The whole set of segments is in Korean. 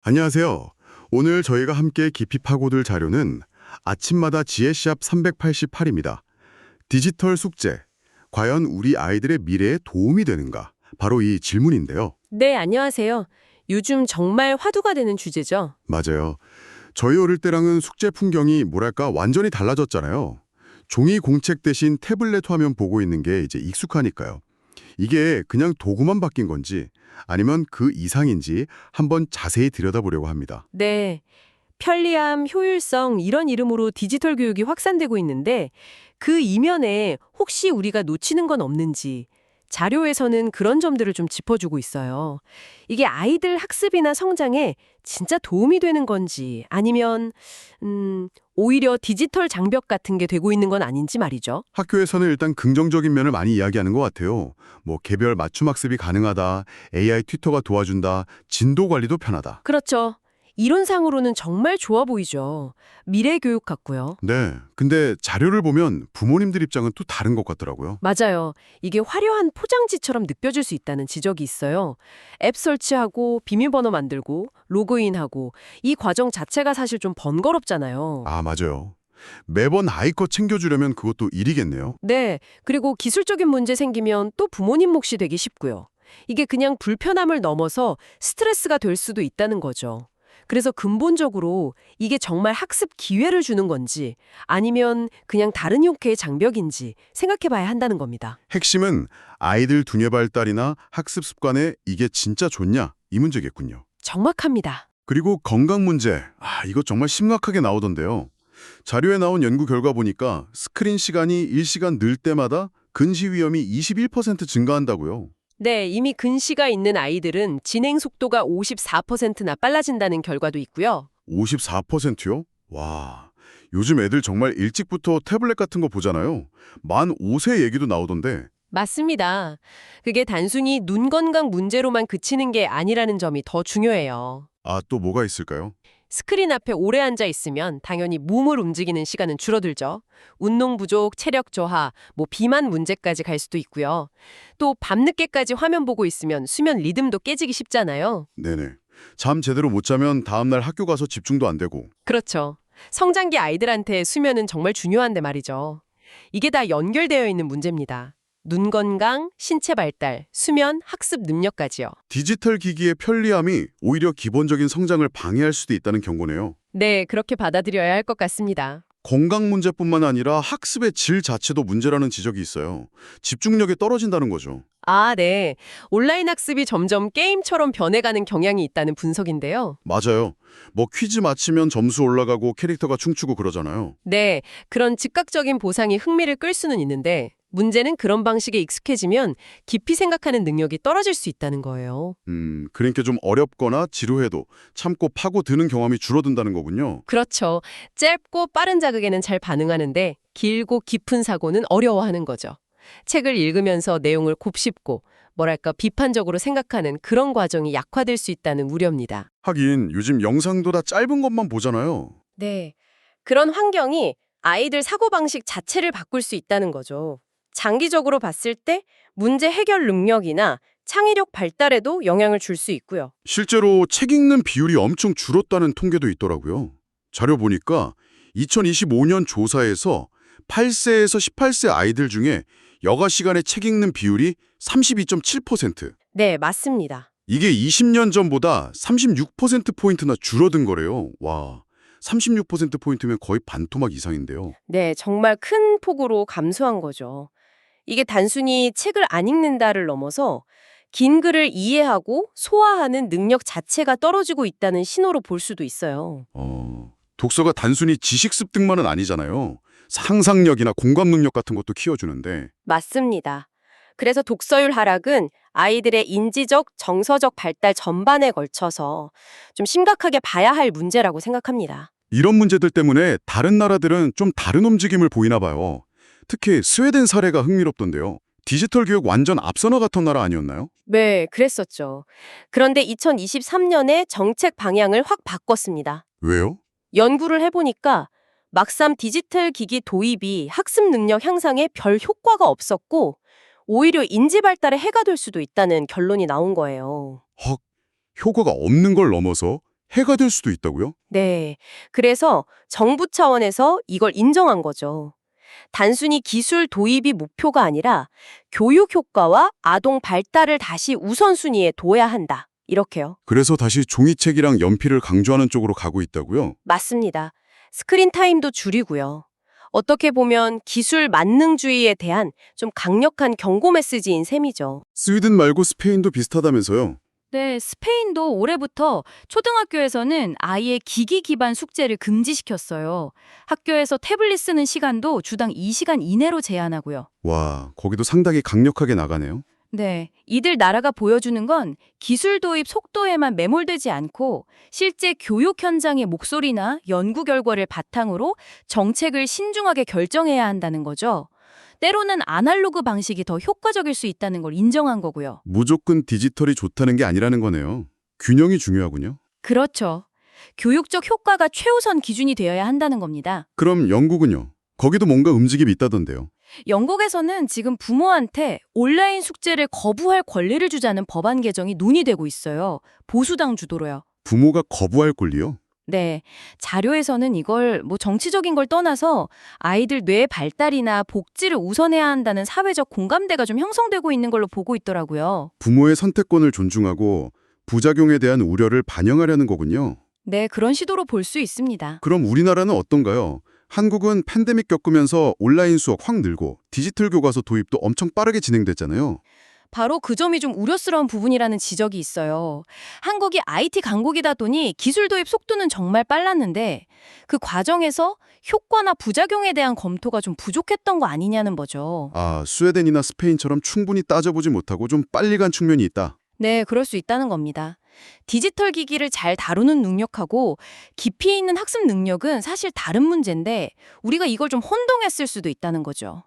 안녕하세요. 오늘 저희가 함께 깊이 파고들 자료는 아침마다 지혜시합 388입니다. 디지털 숙제, 과연 우리 아이들의 미래에 도움이 되는가? 바로 이 질문인데요. 네, 안녕하세요. 요즘 정말 화두가 되는 주제죠. 맞아요. 저희 어릴 때랑은 숙제 풍경이 뭐랄까 완전히 달라졌잖아요. 종이 공책 대신 태블릿 화면 보고 있는 게 이제 익숙하니까요. 이게 그냥 도구만 바뀐 건지 아니면 그 이상인지 한번 자세히 들여다보려고 합니다. 네, 편리함, 효율성 이런 이름으로 디지털 교육이 확산되고 있는데 그 이면에 혹시 우리가 놓치는 건 없는지 자료에서는 그런 점들을 좀 짚어주고 있어요. 이게 아이들 학습이나 성장에 진짜 도움이 되는 건지 아니면 오히려 디지털 장벽 같은 게 되고 있는 건 아닌지 말이죠. 학교에서는 일단 긍정적인 면을 많이 이야기하는 것 같아요. 뭐 개별 맞춤 학습이 가능하다, AI 튜터가 도와준다, 진도 관리도 편하다. 그렇죠. 이론상으로는 정말 좋아 보이죠. 미래 교육 같고요. 네, 근데 자료를 보면 부모님들 입장은 또 다른 것 같더라고요. 맞아요. 이게 화려한 포장지처럼 느껴질 수 있다는 지적이 있어요. 앱 설치하고 비밀번호 만들고 로그인하고 이 과정 자체가 사실 좀 번거롭잖아요. 아, 맞아요. 매번 아이 것 챙겨주려면 그것도 일이겠네요. 네. 그리고 기술적인 문제 생기면 또 부모님 몫이 되기 쉽고요. 이게 그냥 불편함을 넘어서 스트레스가 될 수도 있다는 거죠. 그래서 근본적으로 이게 정말 학습 기회를 주는 건지 아니면 그냥 다른 형태의 장벽인지 생각해 봐야 한다는 겁니다. 핵심은 아이들 두뇌 발달이나 학습 습관에 이게 진짜 좋냐? 이 문제겠군요. 정확합니다. 그리고 건강 문제, 이거 정말 심각하게 나오던데요. 자료에 나온 연구 결과 보니까 스크린 시간이 일시간 늘 때마다 근시 위험이 21% 증가한다고요. 네, 이미 근시가 있는 아이들은 진행 속도가 54%나 빨라진다는 결과도 있고요. 54%요? 와, 요즘 애들 정말 일찍부터 태블릿 같은 거 보잖아요. 만 5세 얘기도 나오던데. 맞습니다. 그게 단순히 눈 건강 문제로만 그치는 게 아니라는 점이 더 중요해요. 아, 또 뭐가 있을까요? 스크린 앞에 오래 앉아 있으면 당연히 몸을 움직이는 시간은 줄어들죠. 운동 부족, 체력 저하, 비만 문제까지 갈 수도 있고요. 또 밤늦게까지 화면 보고 있으면 수면 리듬도 깨지기 쉽잖아요. 네네. 잠 제대로 못 자면 다음날 학교 가서 집중도 안 되고. 그렇죠. 성장기 아이들한테 수면은 정말 중요한데 말이죠. 이게 다 연결되어 있는 문제입니다. 눈 건강, 신체 발달, 수면, 학습 능력까지요. 디지털 기기의 편리함이 오히려 기본적인 성장을 방해할 수도 있다는 경고네요. 네, 그렇게 받아들여야 할 것 같습니다. 건강 문제뿐만 아니라 학습의 질 자체도 문제라는 지적이 있어요. 집중력이 떨어진다는 거죠. 아, 네. 온라인 학습이 점점 게임처럼 변해가는 경향이 있다는 분석인데요. 맞아요. 뭐 퀴즈 맞히면 점수 올라가고 캐릭터가 춤추고 그러잖아요. 네, 그런 즉각적인 보상이 흥미를 끌 수는 있는데 문제는 그런 방식에 익숙해지면 깊이 생각하는 능력이 떨어질 수 있다는 거예요. 그러니까 좀 어렵거나 지루해도 참고 파고드는 경험이 줄어든다는 거군요. 그렇죠. 짧고 빠른 자극에는 잘 반응하는데 길고 깊은 사고는 어려워하는 거죠. 책을 읽으면서 내용을 곱씹고 비판적으로 생각하는 그런 과정이 약화될 수 있다는 우려입니다. 하긴 요즘 영상도 다 짧은 것만 보잖아요. 네. 그런 환경이 아이들 사고방식 자체를 바꿀 수 있다는 거죠. 장기적으로 봤을 때 문제 해결 능력이나 창의력 발달에도 영향을 줄 수 있고요. 실제로 책 읽는 비율이 엄청 줄었다는 통계도 있더라고요. 자료 보니까 2025년 조사에서 8세에서 18세 아이들 중에 여가 시간에 책 읽는 비율이 32.7%. 네, 맞습니다. 이게 20년 전보다 36%포인트나 줄어든 거래요. 와, 36%포인트면 거의 반토막 이상인데요. 네, 정말 큰 폭으로 감소한 거죠. 이게 단순히 책을 안 읽는다를 넘어서 긴 글을 이해하고 소화하는 능력 자체가 떨어지고 있다는 신호로 볼 수도 있어요. 독서가 단순히 지식 습득만은 아니잖아요. 상상력이나 공감 능력 같은 것도 키워주는데. 맞습니다. 그래서 독서율 하락은 아이들의 인지적, 정서적 발달 전반에 걸쳐서 좀 심각하게 봐야 할 문제라고 생각합니다. 이런 문제들 때문에 다른 나라들은 좀 다른 움직임을 보이나 봐요. 특히 스웨덴 사례가 흥미롭던데요. 디지털 교육 완전 앞서 나갔던 나라 아니었나요? 네, 그랬었죠. 그런데 2023년에 정책 방향을 확 바꿨습니다. 왜요? 연구를 해보니까 막상 디지털 기기 도입이 학습 능력 향상에 별 효과가 없었고 오히려 인지 발달에 해가 될 수도 있다는 결론이 나온 거예요. 헉, 효과가 없는 걸 넘어서 해가 될 수도 있다고요? 네. 그래서 정부 차원에서 이걸 인정한 거죠. 단순히 기술 도입이 목표가 아니라 교육 효과와 아동 발달을 다시 우선순위에 둬야 한다. 이렇게요. 그래서 다시 종이책이랑 연필을 강조하는 쪽으로 가고 있다고요? 맞습니다. 스크린 타임도 줄이고요. 어떻게 보면 기술 만능주의에 대한 좀 강력한 경고 메시지인 셈이죠. 스웨덴 말고 스페인도 비슷하다면서요? 네, 스페인도 올해부터 초등학교에서는 아이의 기기 기반 숙제를 금지시켰어요. 학교에서 태블릿 쓰는 시간도 주당 2시간 이내로 제한하고요. 와, 거기도 상당히 강력하게 나가네요. 네, 이들 나라가 보여주는 건 기술 도입 속도에만 매몰되지 않고 실제 교육 현장의 목소리나 연구 결과를 바탕으로 정책을 신중하게 결정해야 한다는 거죠. 때로는 아날로그 방식이 더 효과적일 수 있다는 걸 인정한 거고요. 무조건 디지털이 좋다는 게 아니라는 거네요. 균형이 중요하군요. 그렇죠. 교육적 효과가 최우선 기준이 되어야 한다는 겁니다. 그럼 영국은요? 거기도 뭔가 움직임이 있다던데요. 영국에서는 지금 부모한테 온라인 숙제를 거부할 권리를 주자는 법안 개정이 논의되고 있어요. 보수당 주도로요. 부모가 거부할 권리요? 네. 자료에서는 이걸 정치적인 걸 떠나서 아이들 뇌 발달이나 복지를 우선해야 한다는 사회적 공감대가 좀 형성되고 있는 걸로 보고 있더라고요. 부모의 선택권을 존중하고 부작용에 대한 우려를 반영하려는 거군요. 네, 그런 시도로 볼 수 있습니다. 그럼 우리나라는 어떤가요? 한국은 팬데믹 겪으면서 온라인 수업 확 늘고 디지털 교과서 도입도 엄청 빠르게 진행됐잖아요. 바로 그 점이 좀 우려스러운 부분이라는 지적이 있어요. 한국이 IT 강국이다 보니 기술 도입 속도는 정말 빨랐는데 그 과정에서 효과나 부작용에 대한 검토가 좀 부족했던 거 아니냐는 거죠. 아, 스웨덴이나 스페인처럼 충분히 따져보지 못하고 좀 빨리 간 측면이 있다. 네, 그럴 수 있다는 겁니다. 디지털 기기를 잘 다루는 능력하고 깊이 있는 학습 능력은 사실 다른 문제인데 우리가 이걸 좀 혼동했을 수도 있다는 거죠.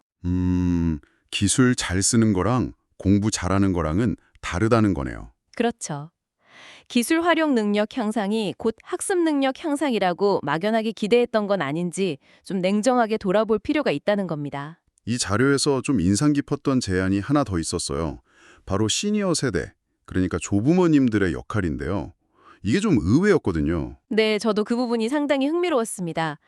기술 잘 쓰는 거랑 공부 잘하는 거랑은 다르다는 거네요. 그렇죠. 기술 활용 능력 향상이 곧 학습 능력 향상이라고 막연하게 기대했던 건 아닌지 좀 냉정하게 돌아볼 필요가 있다는 겁니다. 이 자료에서 좀 인상 깊었던 제안이 하나 더 있었어요. 바로 시니어 세대, 그러니까 조부모님들의 역할인데요. 이게 좀 의외였거든요. 네, 저도 그 부분이 상당히 흥미로웠습니다.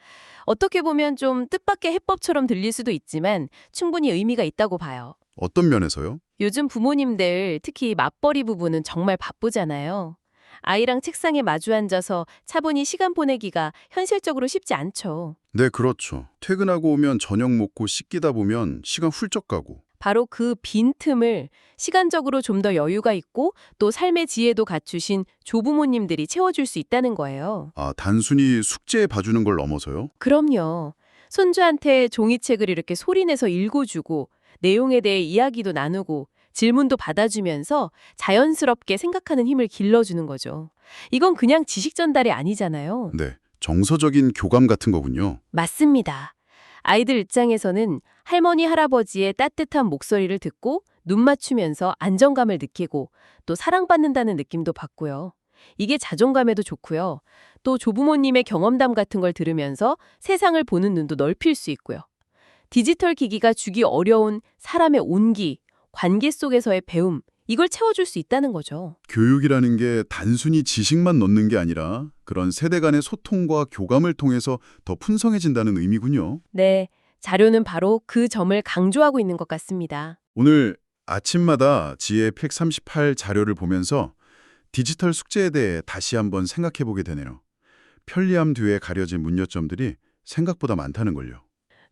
어떻게 보면 좀 뜻밖의 해법처럼 들릴 수도 있지만 충분히 의미가 있다고 봐요. 어떤 면에서요? 요즘 부모님들, 특히 맞벌이 부부는 정말 바쁘잖아요. 아이랑 책상에 마주 앉아서 차분히 시간 보내기가 현실적으로 쉽지 않죠. 네, 그렇죠. 퇴근하고 오면 저녁 먹고 씻기다 보면 시간 훌쩍 가고. 바로 그 빈틈을 시간적으로 좀 더 여유가 있고 또 삶의 지혜도 갖추신 조부모님들이 채워줄 수 있다는 거예요. 아, 단순히 숙제 봐주는 걸 넘어서요? 그럼요. 손주한테 종이책을 이렇게 소리내서 읽어주고 내용에 대해 이야기도 나누고 질문도 받아주면서 자연스럽게 생각하는 힘을 길러주는 거죠. 이건 그냥 지식 전달이 아니잖아요. 네, 정서적인 교감 같은 거군요. 맞습니다. 아이들 입장에서는 할머니, 할아버지의 따뜻한 목소리를 듣고 눈 맞추면서 안정감을 느끼고 또 사랑받는다는 느낌도 받고요. 이게 자존감에도 좋고요. 또 조부모님의 경험담 같은 걸 들으면서 세상을 보는 눈도 넓힐 수 있고요. 디지털 기기가 주기 어려운 사람의 온기, 관계 속에서의 배움, 이걸 채워줄 수 있다는 거죠. 교육이라는 게 단순히 지식만 넣는 게 아니라 그런 세대 간의 소통과 교감을 통해서 더 풍성해진다는 의미군요. 네, 자료는 바로 그 점을 강조하고 있는 것 같습니다. 오늘 아침마다 지혜 138 자료를 보면서 디지털 숙제에 대해 다시 한번 생각해보게 되네요. 편리함 뒤에 가려진 문제점들이 생각보다 많다는 걸요.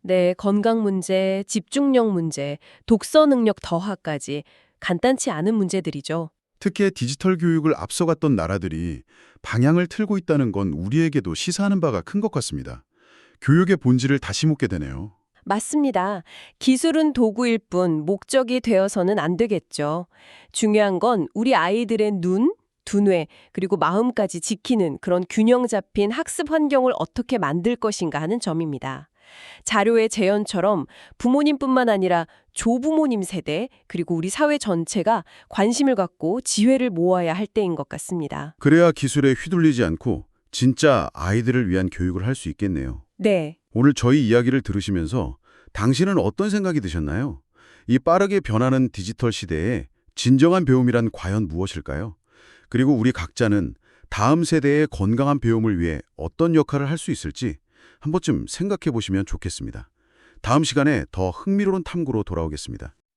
네, 건강 문제, 집중력 문제, 독서 능력 더하까지 간단치 않은 문제들이죠. 특히 디지털 교육을 앞서갔던 나라들이 방향을 틀고 있다는 건 우리에게도 시사하는 바가 큰 것 같습니다. 교육의 본질을 다시 묻게 되네요. 맞습니다. 기술은 도구일 뿐 목적이 되어서는 안 되겠죠. 중요한 건 우리 아이들의 눈, 두뇌, 그리고 마음까지 지키는 그런 균형 잡힌 학습 환경을 어떻게 만들 것인가 하는 점입니다. 자료의 재현처럼 부모님뿐만 아니라 조부모님 세대, 그리고 우리 사회 전체가 관심을 갖고 지혜를 모아야 할 때인 것 같습니다. 그래야 기술에 휘둘리지 않고 진짜 아이들을 위한 교육을 할 수 있겠네요. 네. 오늘 저희 이야기를 들으시면서 당신은 어떤 생각이 드셨나요? 이 빠르게 변하는 디지털 시대에 진정한 배움이란 과연 무엇일까요? 그리고 우리 각자는 다음 세대의 건강한 배움을 위해 어떤 역할을 할 수 있을지 한 번쯤 생각해 보시면 좋겠습니다. 다음 시간에 더 흥미로운 탐구로 돌아오겠습니다.